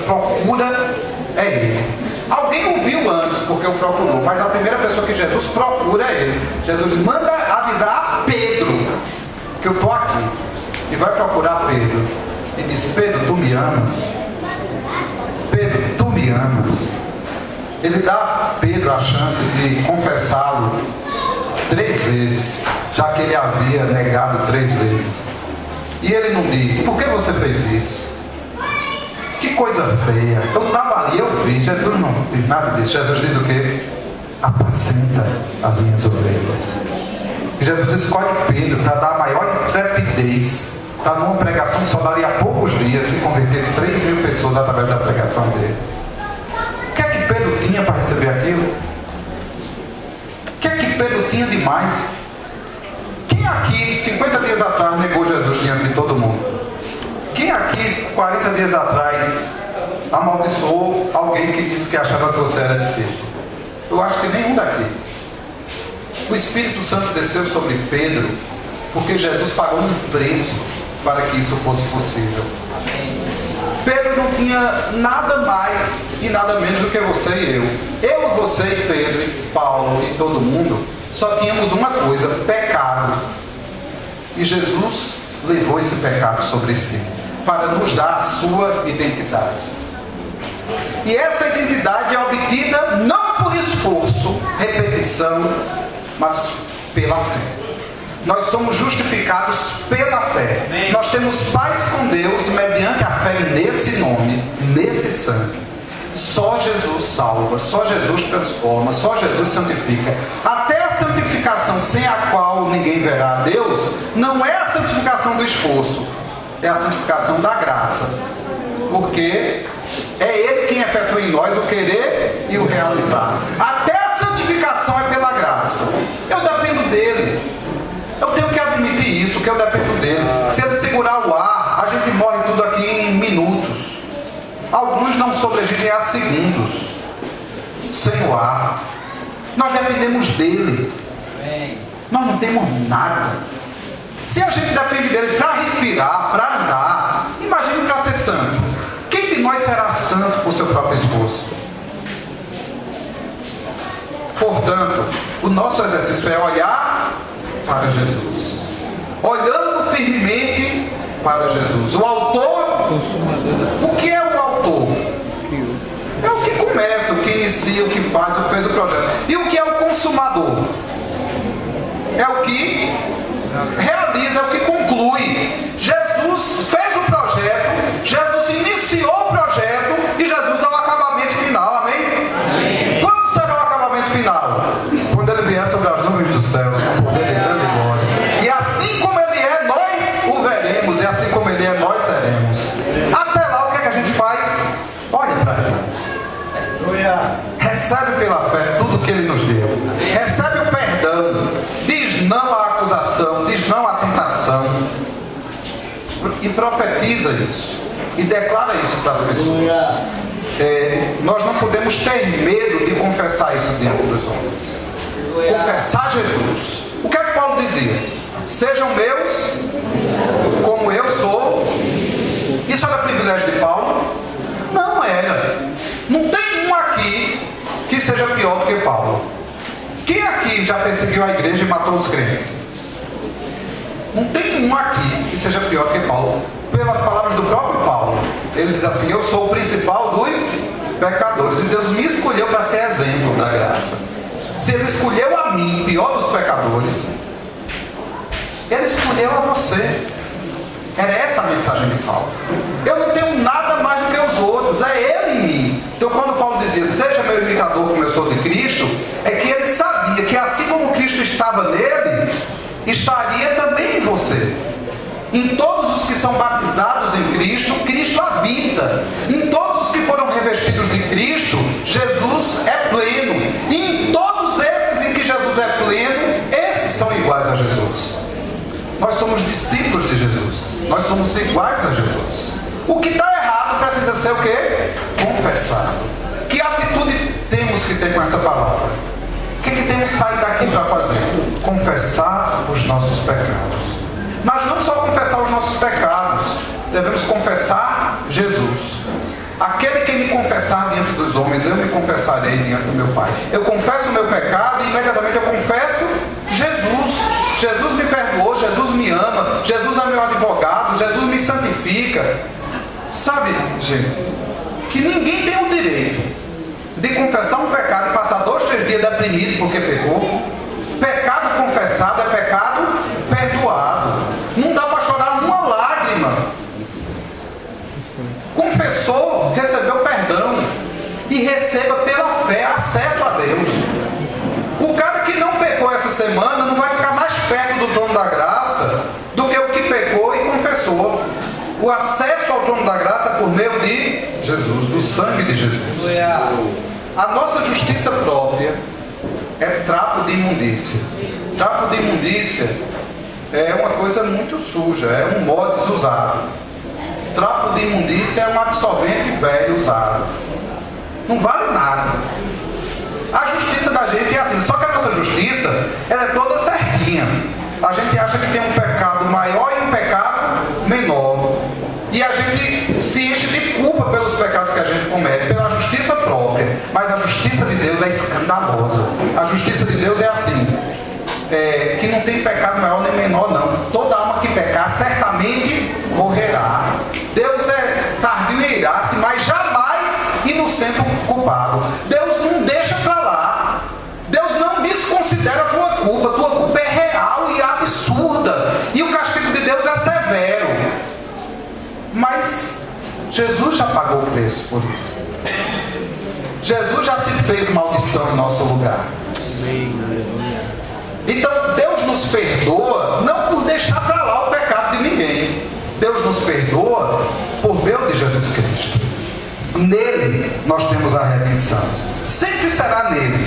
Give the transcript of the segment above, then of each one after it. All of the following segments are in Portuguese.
procura é Ele. Alguém o viu antes porque o procurou, mas a primeira pessoa que Jesus procura é Ele. Jesus manda avisar a Pedro que eu estou aqui. E vai procurar Pedro. E diz: Pedro, tu me amas? Pedro, tu me amas? Ele dá a Pedro a chance de confessá-lo 3 vezes, já que ele havia negado 3 vezes. E ele não diz: por que você fez isso? Que coisa feia. Eu estava ali, eu vi. Jesus não diz nada disso. Jesus diz o quê? Apacenta as minhas ovelhas. E Jesus escolhe Pedro para dar a maior intrepidez, para numa pregação só dali a poucos dias se converter 3.000 pessoas através da pregação dele. O que é que Pedro tinha para receber aquilo? O que é que Pedro tinha demais? Quem aqui 50 dias atrás negou Jesus diante de todo mundo? Quem aqui 40 dias atrás amaldiçoou alguém que disse que achava que você era discípulo? Eu acho que nenhum daqui. O Espírito Santo desceu sobre Pedro porque Jesus pagou um preço para que isso fosse possível. Pedro não tinha nada mais e nada menos do que você e eu. Eu, você e Pedro e Paulo e todo mundo só tínhamos uma coisa: pecado. E Jesus levou esse pecado sobre si para nos dar a sua identidade. E essa identidade é obtida não por esforço, repetição, mas pela fé. Nós somos justificados pela fé. Amém. Nós temos paz com Deus mediante a fé nesse nome, nesse sangue. Só Jesus salva, só Jesus transforma, só Jesus santifica. Até a santificação sem a qual ninguém verá a Deus não é a santificação do esforço, é a santificação da graça. Porque é Ele quem efetua em nós o querer e o realizar. Até a santificação é pela graça. Eu dependo dele. Eu tenho que admitir isso, que eu dependo dele. Se ele segurar o ar, a gente morre tudo aqui em minutos. Alguns não sobrevivem a segundos sem o ar. Nós dependemos dele. Nós não temos nada. Se a gente depende dele para respirar, para andar, imagine para ser santo. Quem de nós será santo por seu próprio esforço? Portanto, o nosso exercício é olhar para Jesus, olhando firmemente para Jesus. O autor, o que é o autor? É o que começa, o que inicia, o que faz, o que fez o projeto. E o que é o consumador? É o que realiza, é o que conclui. Jesus fez o projeto, Jesus iniciou o projeto e Jesus dá o acabamento final, amém? Amém. Quando será o acabamento final? Quando ele vier sobre as nuvens do céu, com poder de grande voz. E assim como ele é, nós o veremos, e assim como ele é, nós seremos. Até lá, o que é que a gente faz? Olha para ele. Recebe pela fé tudo que ele nos deu. Recebe o perdão. Diz não à acusação, diz não à tentação. E profetiza isso. E declara isso para as pessoas. Nós não podemos ter medo de confessar isso diante dos homens. Confessar Jesus. O que é que Paulo dizia? Sejam meus como eu sou. Isso era privilégio de Paulo? Não era. Não tem um aqui que seja pior do que Paulo. Quem aqui já perseguiu a igreja e matou os crentes? Não tem um aqui que seja pior que Paulo. Pelas palavras do próprio Paulo, ele diz assim: eu sou o principal dos pecadores, e Deus me escolheu para ser exemplo da graça. Se ele escolheu a mim, pior dos pecadores, ele escolheu a você. Era essa a mensagem de Paulo. Eu não tenho nada mais do que os outros, é ele em mim. Então quando Paulo dizia, seja meu imitador como eu sou de Cristo, é que ele sabia que assim como Cristo estava nele, estaria também em você. Em todos os que são batizados em Cristo, Cristo habita. Em todos os que foram revestidos de Cristo, Jesus é pleno. E em todos esses em que Jesus é pleno, esses são iguais a Jesus. Nós somos discípulos de Jesus. Nós somos iguais a Jesus. O que está errado precisa ser o quê? Confessado. Que atitude temos que ter com essa palavra? O que temos que sair daqui para fazer? Confessar os nossos pecados. Mas não só confessar os nossos pecados, devemos confessar Jesus. Aquele que me confessar diante dos homens, eu me confessarei diante do meu Pai. Eu confesso o meu pecado e imediatamente eu confesso Jesus. Jesus me perdoou, Jesus me ama, Jesus é meu advogado, Jesus me santifica. Sabe, gente, que ninguém tem o direito de confessar um pecado e passar 2, 3 dias deprimido porque pecou. Pecado confessado é pecado perdoado. Não dá para chorar uma lágrima. Confessou, recebeu perdão. E receba pela fé acesso a Deus. O cara que não pecou essa semana não vai ficar mais perto do trono da graça do que o que pecou e confessou. O acesso ao trono da graça é por meio de Jesus, do sangue de Jesus. A nossa justiça própria é trapo de imundícia. Trapo de imundícia é uma coisa muito suja, é um modus usado. Trapo de imundícia é um absorvente velho usado. Não vale nada. A justiça da gente é assim, só que a nossa justiça, ela é toda certinha. A gente acha que tem um pecado maior e um pecado menor. E a gente se enche de culpa pelos pecados que a gente comete, pela justiça própria. Mas a justiça de Deus é escandalosa. A justiça de Deus é assim, que não tem pecado maior nem menor não. Toda alma que pecar certamente morrerá. Deus é tardio em irar-se, mas jamais inocente o culpado. Deus não deixa para lá. Deus não desconsidera a tua culpa. Tua culpa é real e absurda. E o castigo de Deus é severo. Mas Jesus já pagou o preço por isso. Jesus já se fez maldição em nosso lugar. Então Deus nos perdoa não por deixar para lá o pecado de ninguém. Deus nos perdoa por meio de Jesus Cristo. Nele nós temos a redenção. Sempre será nele.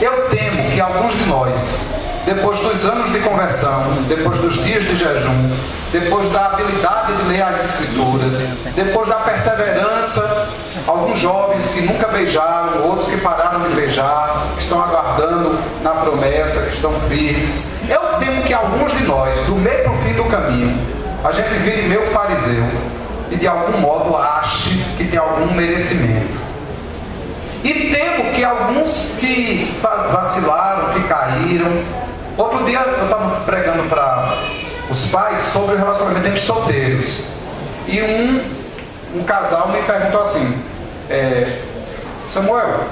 Eu temo que alguns de nós, depois dos anos de conversão, depois dos dias de jejum, depois da habilidade de ler as Escrituras, depois da perseverança, alguns jovens que nunca beijaram, outros que pararam de beijar, que estão aguardando na promessa, que estão firmes. Eu temo que alguns de nós, do meio para o fim do caminho, a gente vire meio fariseu e de algum modo ache que tem algum merecimento. E temo que alguns que vacilaram, que caíram. Outro dia eu estava pregando para os pais sobre o relacionamento entre solteiros. E um casal me perguntou assim, Samuel,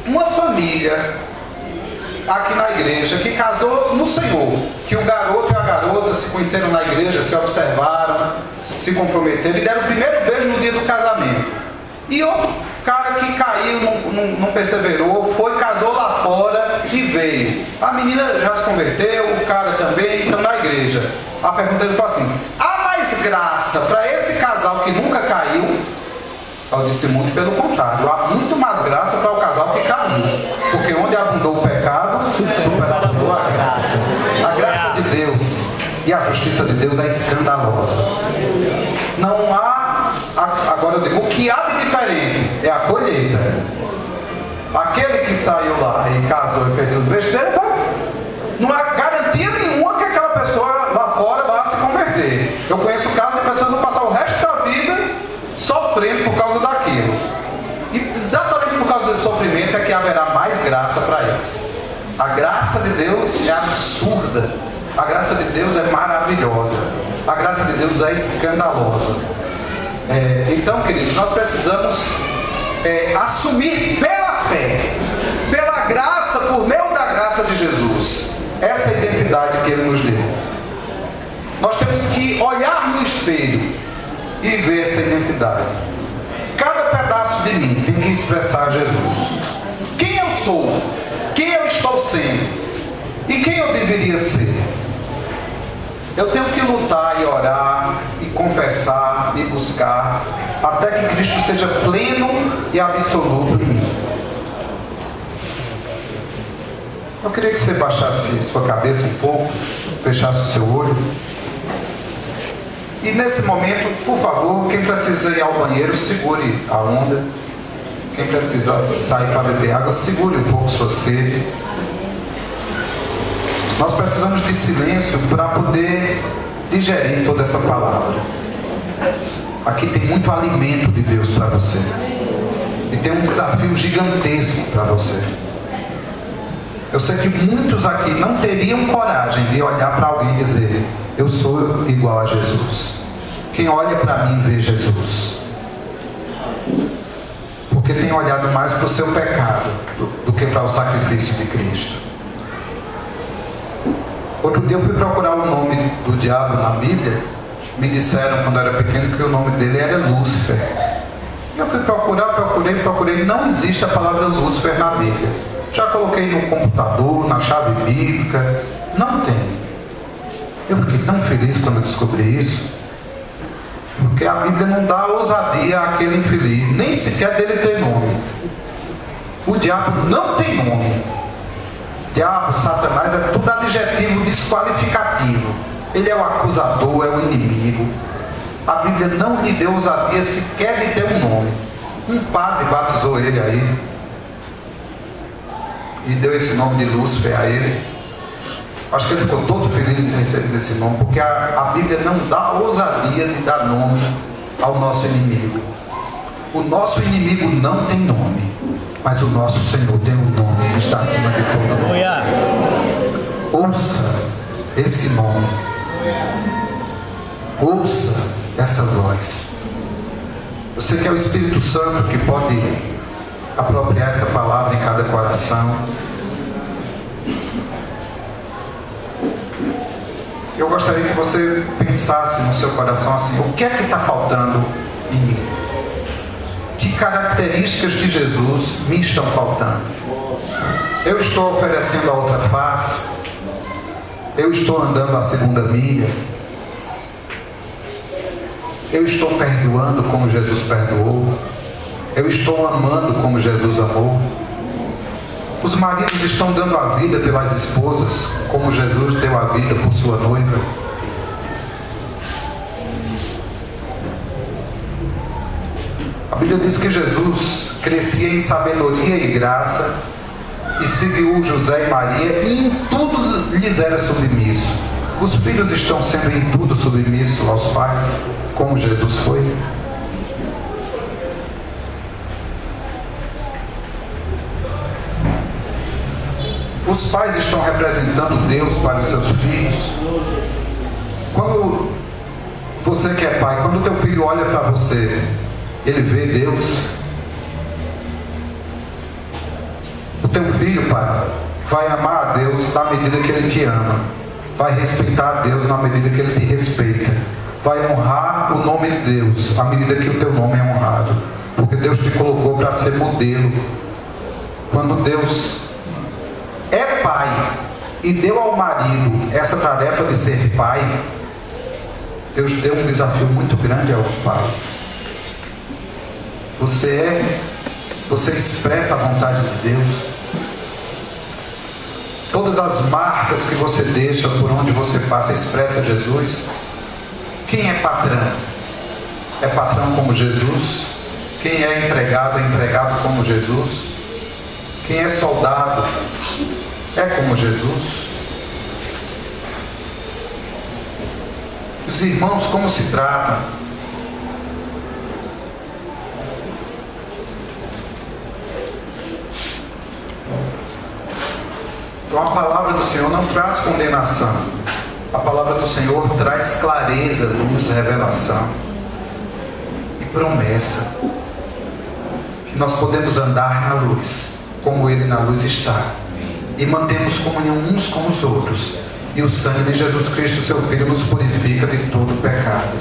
uma família aqui na igreja que casou no Senhor, que o garoto e a garota se conheceram na igreja, se observaram, se comprometeram e deram o primeiro beijo no dia do casamento. E outro cara que caiu, não perseverou, foi, casou lá fora e veio. A menina já se converteu, o cara também, estão na igreja. A pergunta dele foi assim: há mais graça para esse casal que nunca caiu? Eu disse: muito pelo contrário, há muito mais graça para o casal que caiu. Porque onde abundou o pecado, superabundou a graça. A graça de Deus e a justiça de Deus é escandalosa. Não há, agora eu digo, o que há de diferente é a colheita. Aquele que saiu lá e casou e fez tudo besteira, não há garantia nenhuma que aquela pessoa lá fora vá se converter. Eu conheço casos de pessoas que vão passar o resto da vida sofrendo por causa daquilo. E exatamente por causa desse sofrimento é que haverá mais graça para eles. A graça de Deus é absurda. A graça de Deus é maravilhosa. A graça de Deus é escandalosa. Então, queridos, nós precisamos assumir pela fé, pela graça, por meio da graça de Jesus, essa identidade que Ele nos deu. Nós temos que olhar no espelho e ver essa identidade. Cada pedaço de mim tem que expressar Jesus. Quem eu sou? Quem eu estou sendo? E quem eu deveria ser? Eu tenho que lutar e orar, e confessar, e buscar, até que Cristo seja pleno e absoluto em mim. Eu queria que você baixasse sua cabeça um pouco, fechasse o seu olho. E nesse momento, por favor, quem precisa ir ao banheiro, segure a onda. Quem precisa sair para beber água, segure um pouco sua sede. Nós precisamos de silêncio para poder digerir toda essa palavra. Aqui tem muito alimento de Deus para você. E tem um desafio gigantesco para você. Eu sei que muitos aqui não teriam coragem de olhar para alguém e dizer: eu sou igual a Jesus. Quem olha para mim vê Jesus. Porque tem olhado mais para o seu pecado do que para o sacrifício de Cristo. Outro dia eu fui procurar o nome do diabo na Bíblia. Me disseram quando eu era pequeno que o nome dele era Lúcifer. E eu fui procurei. Não existe a palavra Lúcifer na Bíblia. Já coloquei no computador, na chave bíblica. Não tem. Eu fiquei tão feliz quando eu descobri isso. Porque a Bíblia não dá ousadia àquele infeliz. Nem sequer dele tem nome. O diabo não tem nome. Diabo, Satanás, é tudo adjetivo desqualificativo. Ele é o acusador, é o inimigo. A Bíblia não lhe deu ousadia sequer de ter um nome. Um padre batizou ele aí e deu esse nome de Lúcifer a ele. Acho que ele ficou todo feliz de ter recebido esse nome, porque a Bíblia não dá ousadia de dar nome ao nosso inimigo. O nosso inimigo não tem nome, mas o nosso Senhor tem um nome que está acima de todo nome. Ouça esse nome. Ouça essa voz. Você que é o Espírito Santo que pode apropriar essa palavra em cada coração. Eu gostaria que você pensasse no seu coração assim: o que é que está faltando em mim? Que características de Jesus me estão faltando? Eu estou oferecendo a outra face? Eu estou andando a segunda milha? Eu estou perdoando como Jesus perdoou? Eu estou amando como Jesus amou? Os maridos estão dando a vida pelas esposas, como Jesus deu a vida por sua noiva? A Bíblia diz que Jesus crescia em sabedoria e graça, e seguiu José e Maria, e em tudo lhes era submisso. Os filhos estão sendo em tudo submissos aos pais, como Jesus foi. Os pais estão representando Deus para os seus filhos. Quando você que é pai, quando o teu filho olha para você, ele vê Deus. O teu filho, pai, vai amar a Deus na medida que ele te ama. Vai respeitar a Deus na medida que ele te respeita. Vai honrar o nome de Deus à medida que o teu nome é honrado. Porque Deus te colocou para ser modelo. Quando Deus é pai e deu ao marido essa tarefa de ser pai, Deus deu um desafio muito grande ao pai. Você expressa a vontade de Deus. Todas as marcas que você deixa por onde você passa expressa Jesus. Quem é patrão? É patrão como Jesus. Quem é empregado como Jesus. Quem é soldado é como Jesus. Os irmãos, como se tratam? Então a palavra do Senhor não traz condenação. A palavra do Senhor traz clareza, luz, revelação e promessa. Que nós podemos andar na luz, como Ele na luz está, e mantemos comunhão uns com os outros, e o sangue de Jesus Cristo, seu Filho, nos purifica de todo pecado.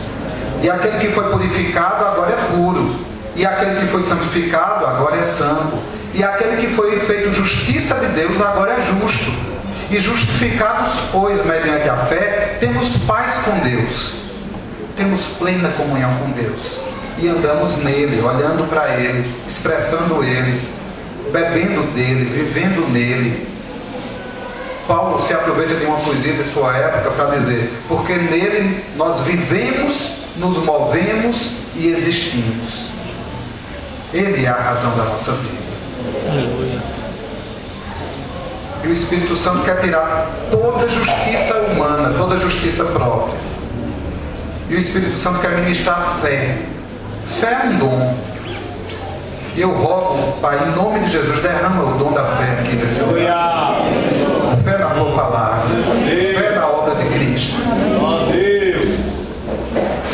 E aquele que foi purificado agora é puro, e aquele que foi santificado agora é santo, e aquele que foi feito justiça de Deus agora é justo. E justificados, pois, mediante a fé, temos paz com Deus, temos plena comunhão com Deus, e andamos nele, olhando para Ele, expressando Ele, bebendo dele, vivendo nele. Paulo se aproveita de uma poesia de sua época para dizer: porque nele nós vivemos, nos movemos e existimos. Ele é a razão da nossa vida. Aleluia. E o Espírito Santo quer tirar toda justiça humana, toda justiça própria. E o Espírito Santo quer ministrar fé Fé é um dom. E eu rogo, Pai, em nome de Jesus, derrama o dom da fé aqui nesse lugar. Fé na tua palavra. Fé na obra de Cristo.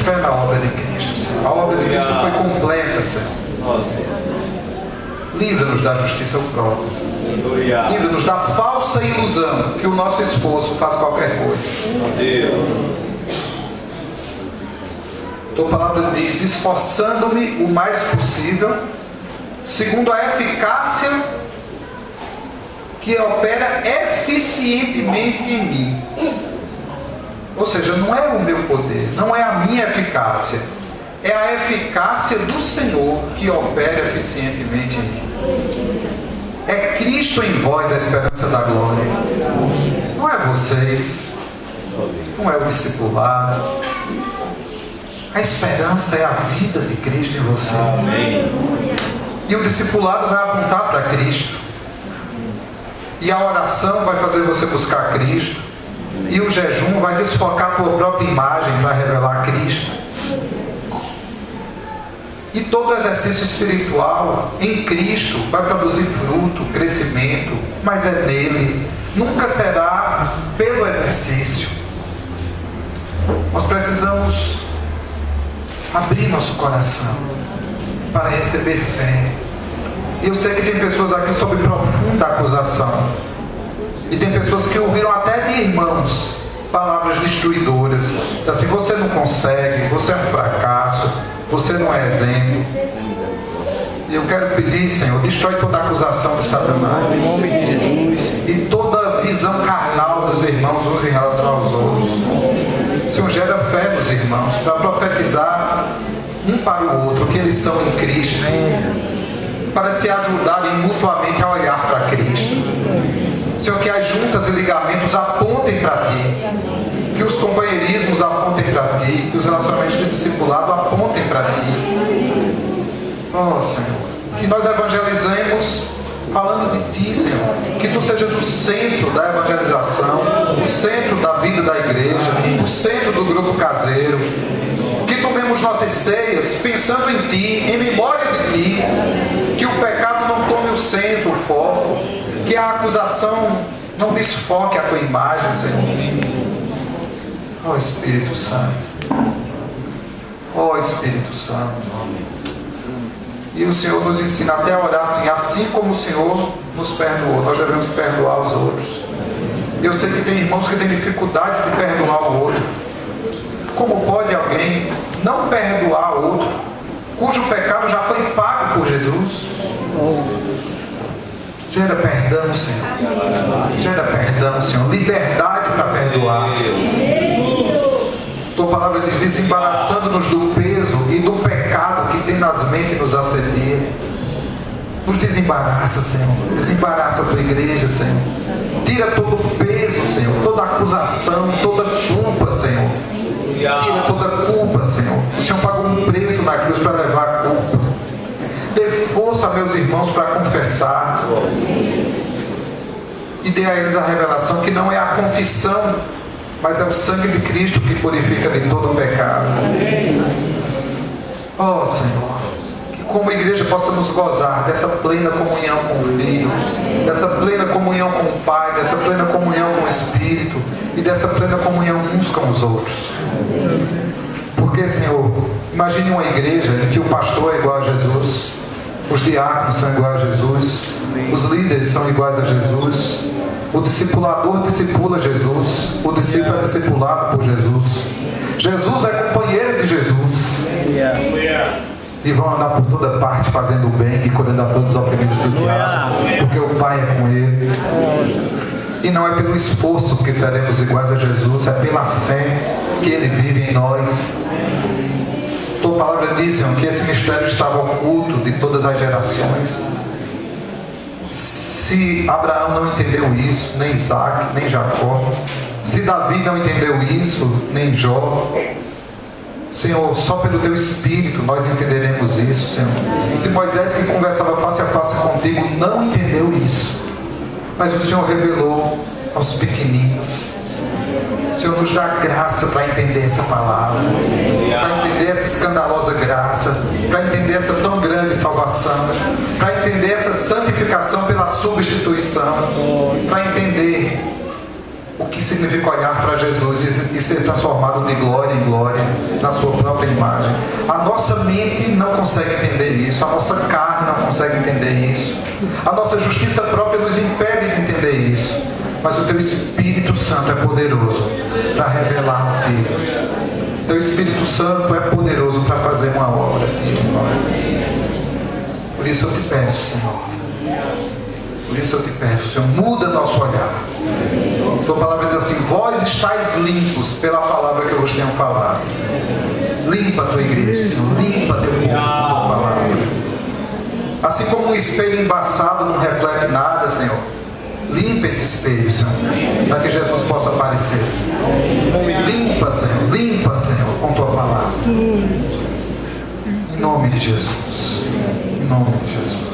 Fé na obra de Cristo, Senhor. A obra de Cristo foi completa, Senhor. Livra-nos da justiça própria. Livra-nos da falsa ilusão que o nosso esforço faz qualquer coisa. Tua palavra diz: esforçando-me o mais possível, segundo a eficácia que opera eficientemente em mim. Ou seja, não é o meu poder, não é a minha eficácia, é a eficácia do Senhor que opera eficientemente em mim. É Cristo em vós a esperança da glória. Não é vocês, não é o discipulado. A esperança é a vida de Cristo em você. Amém. E o discipulado vai apontar para Cristo. E a oração vai fazer você buscar Cristo. E o jejum vai desfocar a tua própria imagem para revelar Cristo. E todo exercício espiritual em Cristo vai produzir fruto, crescimento, mas é nele. Nunca será pelo exercício. Nós precisamos abrir nosso coração para receber fé. E eu sei que tem pessoas aqui sob profunda acusação. E tem pessoas que ouviram até de irmãos palavras destruidoras. Assim: você não consegue, você é um fracasso, você não é exemplo. E eu quero pedir, Senhor, destrói toda acusação de Satanás, em nome de Jesus, e toda visão carnal dos irmãos uns em relação aos outros. Senhor, gera fé nos irmãos para profetizar um para o outro que eles são em Cristo, para se ajudarem mutuamente a olhar para Cristo. Senhor, que as juntas e ligamentos apontem para Ti, que os companheirismos apontem para Ti, que os relacionamentos de discipulado apontem para Ti. Oh, Senhor, que nós evangelizemos falando de Ti, Senhor. Que Tu sejas o centro da evangelização, o centro da vida da igreja, o centro do grupo caseiro. Que tomemos nossas ceias pensando em Ti, em memória de Ti. Que o pecado não tome o centro, o foco. Que a acusação não desfoque a Tua imagem, Senhor. Oh, Espírito Santo. Oh, Espírito Santo. E o Senhor nos ensina até a orar assim como o Senhor nos perdoou, nós devemos perdoar os outros. Eu sei que tem irmãos que têm dificuldade de perdoar o outro. Como pode alguém não perdoar o outro, cujo pecado já foi pago por Jesus? Gera perdão, Senhor. Gera perdão, Senhor. Liberdade para perdoar. Tua palavra diz: desembaraçando-nos do peso e do pecado que tenazmente nos assedia. Nos desembaraça, Senhor. Desembaraça a Tua igreja, Senhor. Tira todo o peso, Senhor. Toda acusação, toda culpa, Senhor. Tira toda culpa, Senhor. O Senhor pagou um preço na cruz para levar a culpa. Dê força a meus irmãos para confessar. E dê a eles a revelação que não é a confissão, mas é o sangue de Cristo que purifica de todo o pecado. Oh, Senhor, que como igreja possamos gozar dessa plena comunhão com o Filho, dessa plena comunhão com o Pai, dessa plena comunhão com o Espírito e dessa plena comunhão uns com os outros. Porque, Senhor, imagine uma igreja em que o pastor é igual a Jesus, os diáconos são iguais a Jesus, os líderes são iguais a Jesus, o discipulador discipula Jesus, o discípulo é discipulado por Jesus, Jesus é companheiro de Jesus, e vão andar por toda parte fazendo o bem e curando a todos os oprimidos do diabo, porque o Pai é com ele. E não é pelo esforço que seremos iguais a Jesus, é pela fé que Ele vive em nós. Tua palavra diz, Senhor, que esse mistério estava oculto de todas as gerações. Se Abraão não entendeu isso, nem Isaac, nem Jacó, se Davi não entendeu isso, nem Jó, Senhor, só pelo Teu Espírito nós entenderemos isso, Senhor. Se Moisés, que conversava face a face contigo, não entendeu isso, mas o Senhor revelou aos pequeninos. O Senhor nos dá graça para entender essa palavra, para entender entender essa escandalosa graça, para entender essa tão grande salvação, para entender essa santificação pela substituição, para entender o que significa olhar para Jesus e ser transformado de glória em glória na sua própria imagem. A nossa mente não consegue entender isso, a nossa carne não consegue entender isso, a nossa justiça própria nos impede de entender isso, mas o teu Espírito Santo é poderoso para revelar o Filho. O teu Espírito Santo é poderoso para fazer uma obra aqui em nós. Por isso eu te peço, Senhor. Por isso eu te peço, Senhor, muda nosso olhar. Tua palavra diz assim: vós estáis limpos pela palavra que eu vos tenho falado. Limpa a tua igreja, Senhor. Limpa teu povo com a tua palavra. Assim como um espelho embaçado não reflete nada, Senhor, limpa esse espelho, Senhor, para que Jesus possa aparecer. Limpa, Senhor, com tua palavra. Em nome de Jesus. Em nome de Jesus.